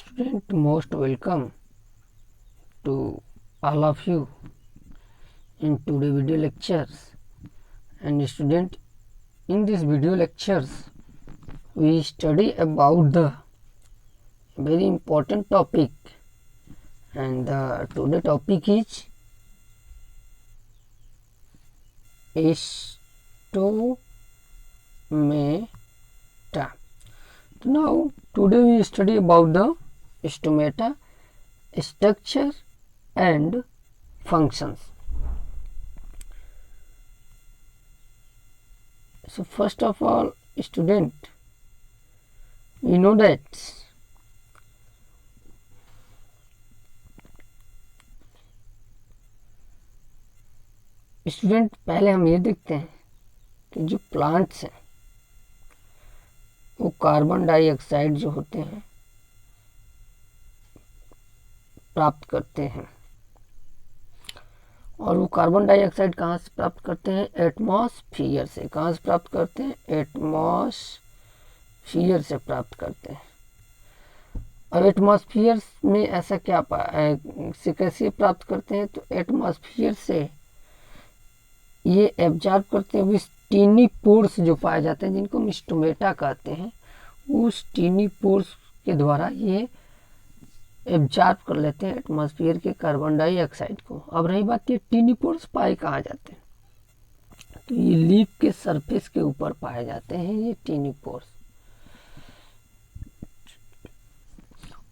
Student, most welcome to all of you in today video lectures. And student, in this video lectures we study about the very important topic, and the today topic is stomata. Now today we study about the stomata, structure and functions. So first of all, student, we know that student पहले हम ये देखते हैं कि जो plants हैं वो carbon dioxide जो होते हैं प्राप्त करते हैं, और वो कार्बन डाइऑक्साइड कहाँ से प्राप्त करते हैं? एटमॉस्फियर से। कहाँ से प्राप्त करते हैं? एटमॉस्फियर से प्राप्त करते हैं। और एटमॉस्फियर में ऐसा क्या से कैसे प्राप्त करते हैं? तो एटमॉस्फियर से ये एब्जॉर्ब करते हैं उस टीनी पोर्स जो पाए जाते हैं, जिनको हम स्टोमेटा कहते हैं, उस टीनी पोर्स के द्वारा ये एब्जॉर्ब कर लेते हैं एटमॉस्फेयर के कार्बन डाइऑक्साइड को। अब रही बात ये टीनी पोर्स पाए कहाँ जाते हैं, तो ये लीफ के सरफेस के ऊपर पाए जाते हैं ये टीनी पोर्स।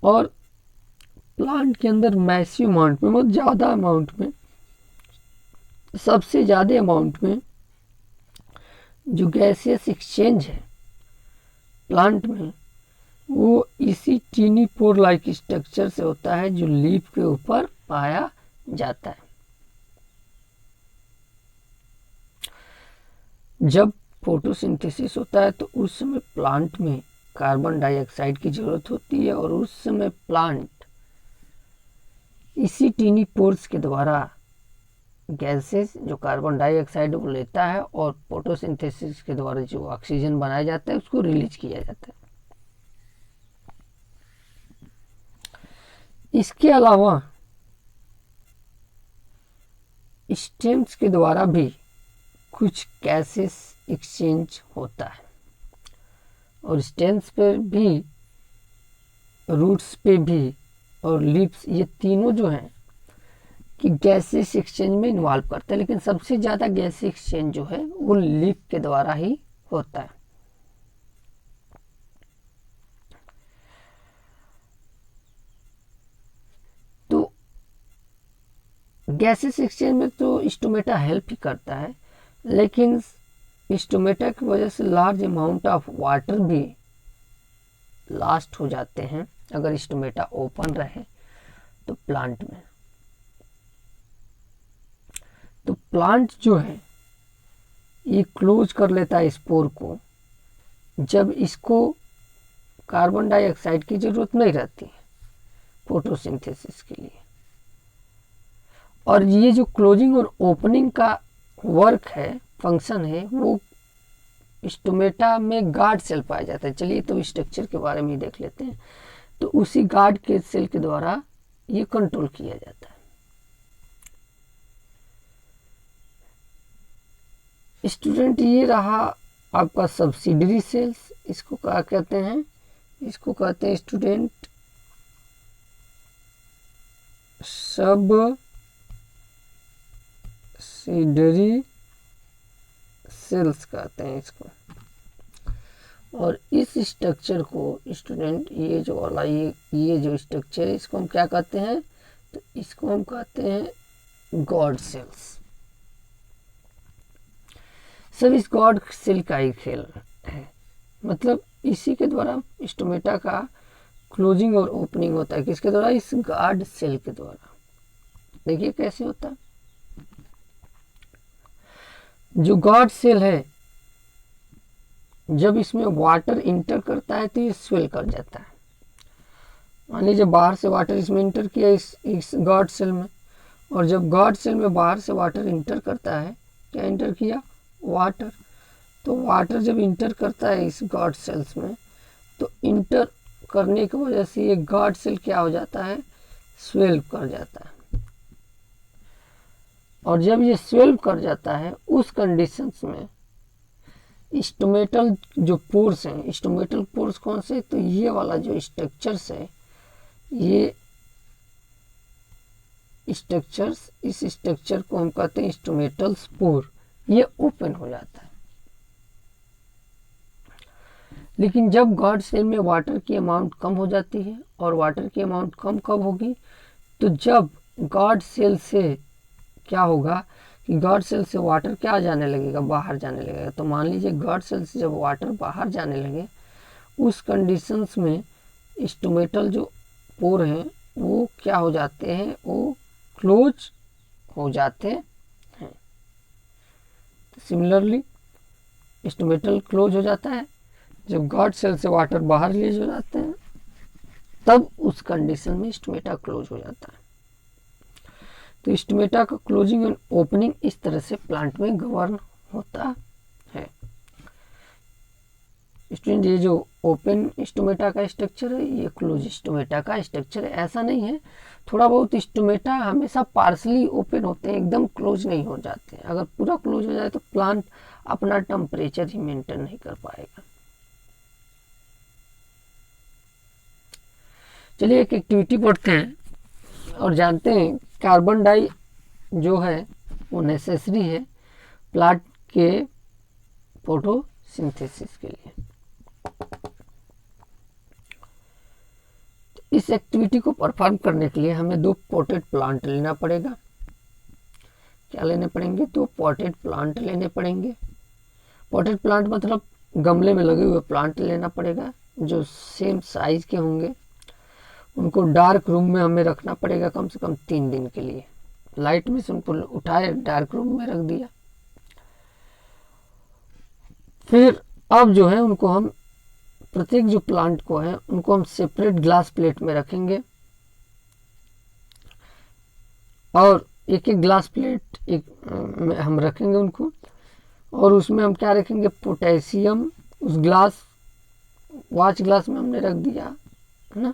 और प्लांट के अंदर मैसिव अमाउंट में, बहुत ज़्यादा अमाउंट में, सबसे ज़्यादा अमाउंट में जो गैसियस एक्सचेंज है प्लांट में, वो इसी टीनी पोर लाइक स्ट्रक्चर से होता है जो लीफ के ऊपर पाया जाता है। जब फोटोसिंथेसिस होता है तो उस समय प्लांट में कार्बन डाइऑक्साइड की जरूरत होती है, और उस समय प्लांट इसी टीनी पोर्स के द्वारा गैसेस जो कार्बन डाइऑक्साइड को लेता है और फोटोसिंथेसिस के द्वारा जो ऑक्सीजन बनाया जाता है उसको रिलीज किया जाता है। इसके अलावा स्टेम्स के द्वारा भी कुछ गैसेस एक्सचेंज होता है, और स्टेम्स पर भी, रूट्स पे भी और लीव्स, ये तीनों जो हैं कि गैसेस एक्सचेंज में इन्वॉल्व करते हैं, लेकिन सबसे ज़्यादा गैस एक्सचेंज जो है वो लीफ के द्वारा ही होता है। तो गैसेस एक्सचेंज में तो स्टोमेटा हेल्प ही करता है, लेकिन स्टोमेटा की वजह से लार्ज अमाउंट ऑफ वाटर भी लास्ट हो जाते हैं अगर स्टोमेटा ओपन रहे तो प्लांट में। तो प्लांट जो है ये क्लोज कर लेता है स्पोर को जब इसको कार्बन डाइऑक्साइड की जरूरत नहीं रहती है फोटोसिंथेसिस के लिए। और ये जो क्लोजिंग और ओपनिंग का वर्क है, फंक्शन है, वो स्टोमेटा में गार्ड सेल पाया जाता है। चलिए तो स्ट्रक्चर के बारे में ही देख लेते हैं। तो उसी गार्ड के सेल के द्वारा ये कंट्रोल किया जाता है। स्टूडेंट, ये रहा आपका सब्सिडरी सेल्स। इसको क्या कहते हैं? इसको कहते हैं स्टूडेंट सब्सिडरी सेल्स कहते हैं इसको। और इस स्ट्रक्चर को स्टूडेंट, ये जो वाला ये जो स्ट्रक्चर है, इसको हम क्या कहते हैं? तो इसको हम कहते हैं गॉड सेल्स। सब इस गॉड सेल का ही खेल है, मतलब इसी के द्वारा स्टोमेटा का क्लोजिंग और ओपनिंग होता है। किसके द्वारा? इस गार्ड सेल के द्वारा। देखिए कैसे होता है। जो गार्ड सेल है, जब इसमें वाटर इंटर करता है तो ये स्वेल कर जाता है। मान लीजिए बाहर से वाटर इसमें इंटर किया इस गार्ड सेल में, और जब गार्ड सेल में बाहर से वाटर इंटर करता है, क्या इंटर किया? वाटर। तो वाटर जब इंटर करता है इस गार्ड सेल्स में, तो इंटर करने की वजह से ये गार्ड सेल क्या हो जाता है, स्वेल कर जाता है। और जब ये स्वेल कर जाता है उस कंडीशंस में स्टोमेटल जो पोर्स हैं, स्टोमेटल पोर्स कौन से, तो ये वाला जो स्ट्रक्चर्स है, ये स्ट्रक्चर्स, इस स्ट्रक्चर को हम कहते हैं स्टोमेटल पोर, ये ओपन हो जाता है। लेकिन जब गार्ड सेल में वाटर की अमाउंट कम हो जाती है, और वाटर की अमाउंट कम कब होगी, तो जब गार्ड सेल से क्या होगा कि गार्ड सेल से वाटर क्या जाने लगेगा, बाहर जाने लगेगा। तो मान लीजिए गार्ड सेल से जब वाटर बाहर जाने लगे, उस कंडीशंस में स्टोमेटल जो पोर हैं वो क्या हो जाते हैं, वो क्लोज हो जाते हैं। सिमिलरली स्टोमेटल क्लोज हो जाता है जब गार्ड सेल से वाटर बाहर रिलीज हो जाते हैं, तब उस कंडीशन में स्टोमेटा क्लोज हो जाता है। तो स्टोमेटा का क्लोजिंग एंड ओपनिंग इस तरह से प्लांट में गवर्न होता है। स्टूडेंट, ये जो ओपन स्टोमेटा का स्ट्रक्चर है, ये क्लोज स्टोमेटा का स्ट्रक्चर है। ऐसा नहीं है, थोड़ा बहुत स्टोमेटा हमेशा पार्सली ओपन होते हैं, एकदम क्लोज नहीं हो जाते हैं। अगर पूरा क्लोज हो जाए तो प्लांट अपना टेम्परेचर ही मेंटेन नहीं कर पाएगा। चलिए एक एक्टिविटी पढ़ते हैं और जानते हैं कार्बन डाई जो है वो नेसेसरी है प्लांट के फोटोसिंथेसिस के लिए। इस एक्टिविटी को परफॉर्म करने के लिए हमें 2 पॉटेड प्लांट लेना पड़ेगा। क्या लेने पड़ेंगे? 2 पॉटेड प्लांट लेने पड़ेंगे। पॉटेड प्लांट मतलब गमले में लगे हुए प्लांट लेना पड़ेगा जो सेम साइज के होंगे। उनको डार्क रूम में हमें रखना पड़ेगा कम से कम 3 दिन के लिए। लाइट में से उनको उठाए डार्क रूम में रख दिया। फिर अब जो है उनको हम प्रत्येक जो प्लांट को है उनको हम सेपरेट ग्लास प्लेट में रखेंगे, और एक एक ग्लास प्लेट में हम रखेंगे उनको, और उसमें हम क्या रखेंगे, पोटेशियम। उस ग्लास वॉच ग्लास में हमने रख दिया है ना,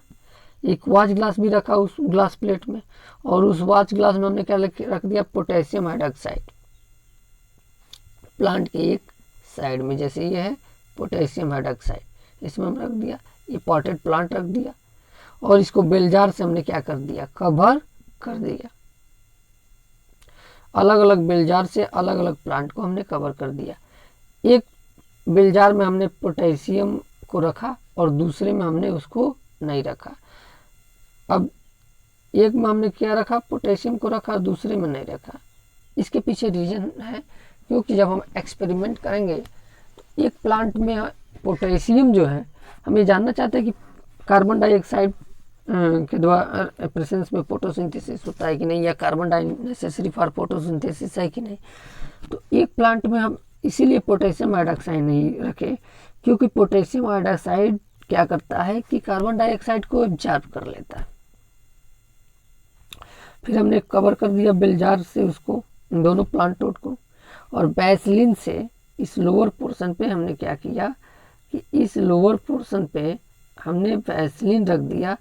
एक वॉच ग्लास भी रखा उस ग्लास प्लेट में, और उस वॉच ग्लास में हमने क्या रख दिया, पोटेशियम हाइड्रोक्साइड प्लांट के एक साइड में। जैसे ये है पोटेशियम हाइड्रोक्साइड, इसमें हम रख दिया, ये पॉटेड प्लांट रख दिया, और इसको बेलजार से हमने क्या कर दिया, कवर कर दिया। अलग अलग बेलजार से अलग अलग प्लांट को हमने कवर कर दिया। एक बेलजार में हमने पोटेशियम को रखा और दूसरे में हमने उसको नहीं रखा। अब एक में हमने क्या रखा, पोटेशियम को रखा, दूसरे में नहीं रखा। इसके पीछे रीजन है क्योंकि जब हम एक्सपेरिमेंट करेंगे तो एक प्लांट में पोटेशियम जो है, हम ये जानना चाहते हैं कि कार्बन डाइऑक्साइड के द्वारा प्रेजेंस में फोटोसिंथेसिस होता है कि नहीं, या कार्बन डाई नेसेसरी फॉर फोटोसिंथेसिस है कि नहीं। तो एक प्लांट में हम इसीलिए पोटेशियम हाइड्रोक्साइड नहीं रखे क्योंकि पोटेशियम हाइड्रोक्साइड क्या करता है कि कार्बन डाइऑक्साइड को एब्जॉर्ब कर लेता है। फिर हमने कवर कर दिया बेलजार से उसको, दोनों प्लांटों को, और वैसलीन से इस लोअर पोर्शन पे हमने क्या किया कि इस लोअर पोर्शन पे हमने वैसलीन रख दिया,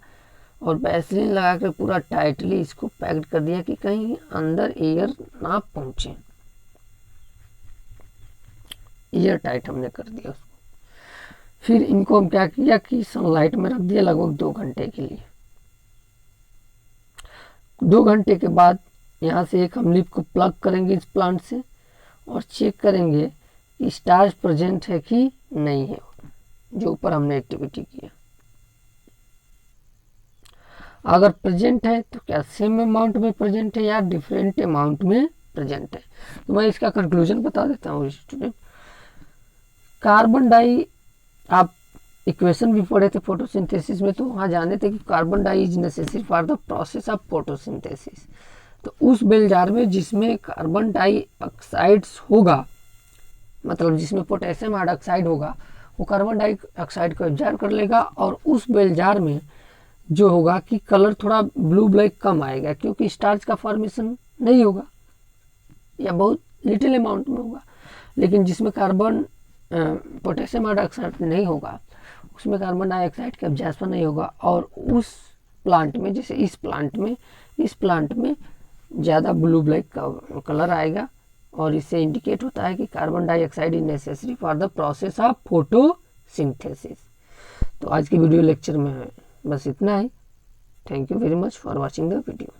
और वैसलीन लगा कर पूरा टाइटली इसको पैक्ड कर दिया कि कहीं अंदर एयर ना पहुंचे। एयर टाइट हमने कर दिया उसको। फिर इनको हम क्या किया कि सनलाइट में रख दिया लगभग 2 घंटे के लिए। 2 घंटे के बाद यहाँ से एक हम लीफ को प्लग करेंगे इस प्लांट से, और चेक करेंगे कि स्टार्च प्रेजेंट है कि नहीं है, जो ऊपर हमने एक्टिविटी किया। अगर प्रेजेंट है तो क्या सेम अमाउंट में प्रेजेंट है या डिफरेंट अमाउंट में प्रेजेंट है। तो मैं इसका कंक्लूजन बता देता हूँ स्टूडेंट। कार्बन डाई, आप इक्वेशन भी पढ़े थे फोटोसिंथेसिस में, तो वहाँ जाने थे कि कार्बन डाई is necessary for the process of photosynthesis. तो उस बेलजार में जिसमें कार्बन डाइऑक्साइड्स होगा, मतलब जिसमें पोटेशियम हाइड्रोक्साइड होगा, वो कार्बन डाइऑक्साइड को एब्जॉर्ब कर लेगा, और उस बेलजार में जो होगा कि कलर थोड़ा ब्लू ब्लैक कम आएगा क्योंकि स्टार्च का फॉर्मेशन नहीं होगा या बहुत लिटिल अमाउंट में होगा। लेकिन जिसमें कार्बन पोटेशियम हाइड्रोक्साइड नहीं होगा, उसमें कार्बन डाइऑक्साइड का एब्जॉर्प्शन नहीं होगा, और उस प्लांट में, जैसे इस प्लांट में ज़्यादा ब्लू ब्लैक का कलर आएगा, और इससे इंडिकेट होता है कि carbon dioxide is necessary for the process of photosynthesis. तो आज के वीडियो लेक्चर में बस इतना ही। Thank you very much for watching the video.